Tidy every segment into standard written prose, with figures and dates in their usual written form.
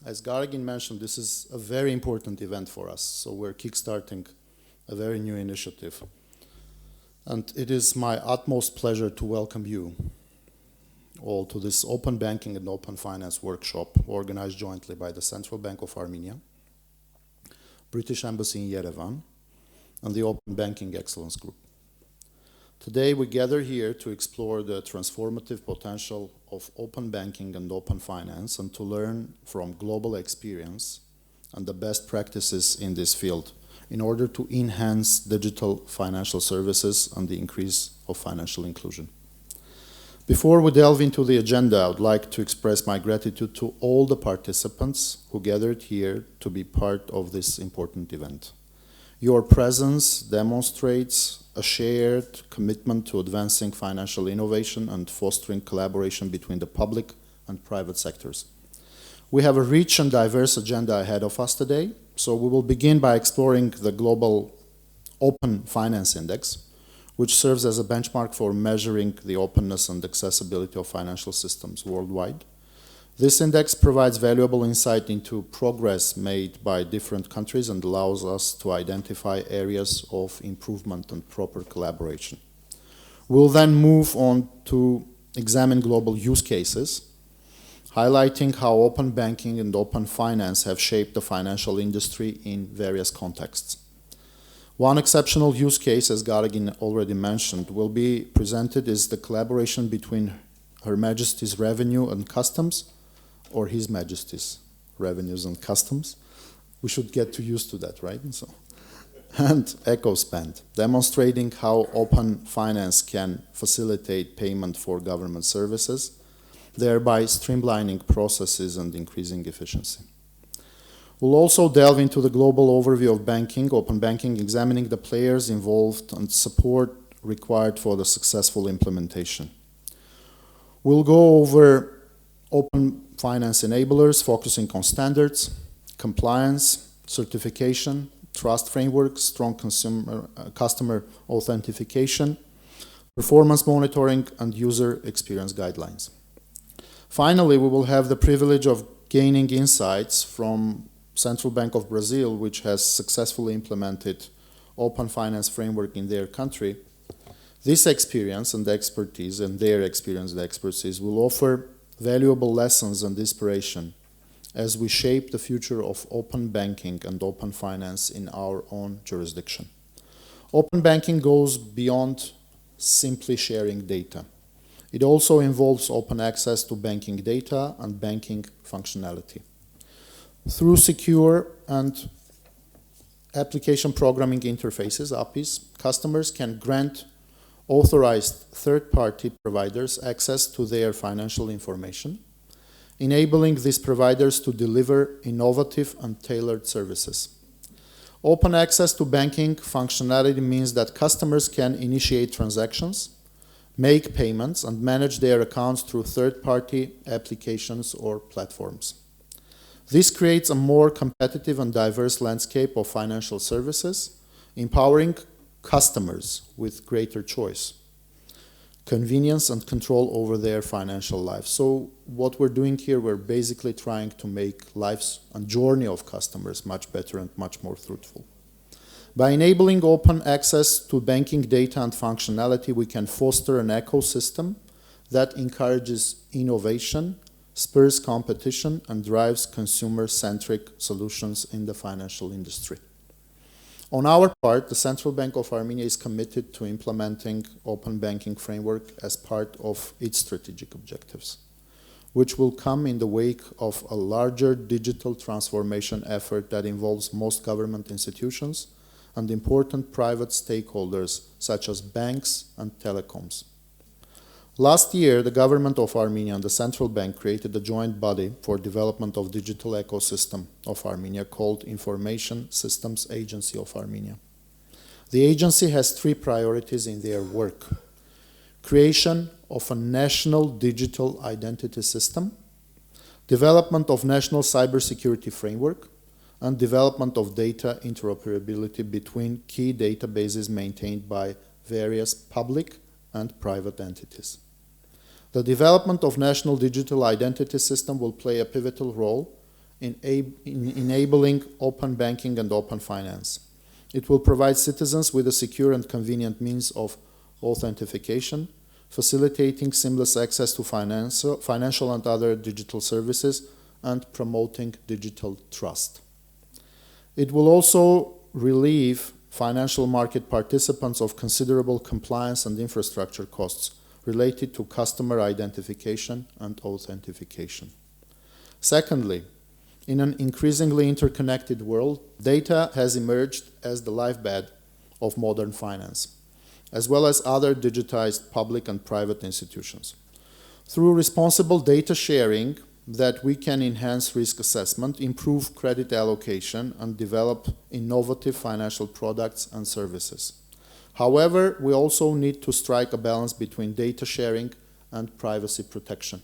As Gargin mentioned, this is a very important event for us, so we're kickstarting a very new initiative. And it is my utmost pleasure to welcome you all to this Open Banking and Open Finance workshop organized jointly by the Central Bank of Armenia, British Embassy in Yerevan, and the Open Banking Excellence Group. Today we gather here to explore the transformative potential of open banking and open finance and to learn from global experience and the best practices in this field in order to enhance digital financial services and the increase of financial inclusion. Before we delve into the agenda, I would like to express my gratitude to all the participants who gathered here to be part of this important event. Your presence demonstrates a shared commitment to advancing financial innovation and fostering collaboration between the public and private sectors. We have a rich and diverse agenda ahead of us today, so we will begin by exploring the Global Open Finance Index, which serves as a benchmark for measuring the openness and accessibility of financial systems worldwide. This index provides valuable insight into progress made by different countries and allows us to identify areas of improvement and proper collaboration. We'll then move on to examine global use cases, highlighting how open banking and open finance have shaped the financial industry in various contexts. One exceptional use case, as Gargin already mentioned, will be presented is the collaboration between Her Majesty's Revenue and Customs, or His Majesty's Revenues and Customs. We should get too used to that, right? And EcoSpend, demonstrating how open finance can facilitate payment for government services, thereby streamlining processes and increasing efficiency. We'll also delve into the global overview of banking, open banking, examining the players involved and support required for the successful implementation. We'll go over open finance enablers, focusing on standards, compliance, certification, trust frameworks, strong customer authentication, performance monitoring, and user experience guidelines. Finally, we will have the privilege of gaining insights from Central Bank of Brazil, which has successfully implemented open finance framework in their country. This experience and expertise, and their experience and expertise, will offer valuable lessons and inspiration as we shape the future of open banking and open finance in our own jurisdiction. Open banking goes beyond simply sharing data. It also involves open access to banking data and banking functionality. Through secure and application programming interfaces, APIs, customers can grant authorized third-party providers access to their financial information, enabling these providers to deliver innovative and tailored services. Open access to banking functionality means that customers can initiate transactions, make payments, and manage their accounts through third-party applications or platforms. This creates a more competitive and diverse landscape of financial services, empowering customers with greater choice, convenience, and control over their financial life. So what we're doing here, we're basically trying to make lives and journey of customers much better and much more fruitful. By enabling open access to banking data and functionality, we can foster an ecosystem that encourages innovation, spurs competition, and drives consumer-centric solutions in the financial industry. On our part, the Central Bank of Armenia is committed to implementing open banking framework as part of its strategic objectives, which will come in the wake of a larger digital transformation effort that involves most government institutions and important private stakeholders such as banks and telecoms. Last year, the government of Armenia and the Central Bank created a joint body for development of digital ecosystem of Armenia called Information Systems Agency of Armenia. The agency has three priorities in their work: creation of a national digital identity system, development of national cybersecurity framework, and development of data interoperability between key databases maintained by various public and private entities. The development of national digital identity system will play a pivotal role in enabling open banking and open finance. It will provide citizens with a secure and convenient means of authentication, facilitating seamless access to financial and other digital services, and promoting digital trust. It will also relieve financial market participants of considerable compliance and infrastructure costs related to customer identification and authentication. Secondly, in an increasingly interconnected world, data has emerged as the lifeblood of modern finance, as well as other digitized public and private institutions. Through responsible data sharing, that we can enhance risk assessment, improve credit allocation, and develop innovative financial products and services. However, we also need to strike a balance between data sharing and privacy protection.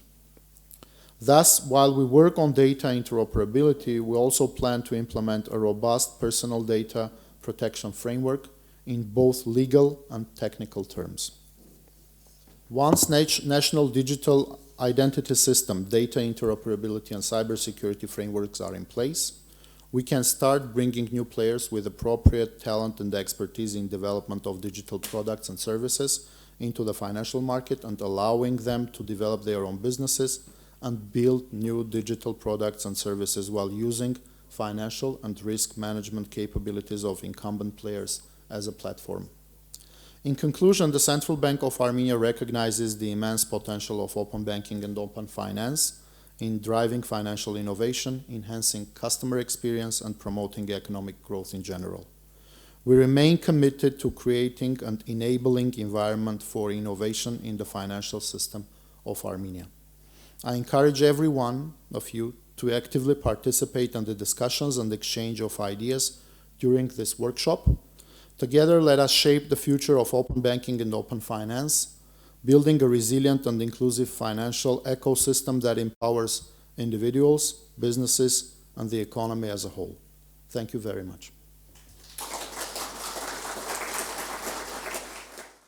Thus, while we work on data interoperability, we also plan to implement a robust personal data protection framework in both legal and technical terms. Once national digital identity system, data interoperability, and cybersecurity frameworks are in place, we can start bringing new players with appropriate talent and expertise in development of digital products and services into the financial market and allowing them to develop their own businesses and build new digital products and services while using financial and risk management capabilities of incumbent players as a platform. In conclusion, the Central Bank of Armenia recognizes the immense potential of open banking and open finance in driving financial innovation, enhancing customer experience, and promoting economic growth in general. We remain committed to creating an enabling environment for innovation in the financial system of Armenia. I encourage every one of you to actively participate in the discussions and exchange of ideas during this workshop. Together, let us shape the future of open banking and open finance, building a resilient and inclusive financial ecosystem that empowers individuals, businesses, and the economy as a whole. Thank you very much.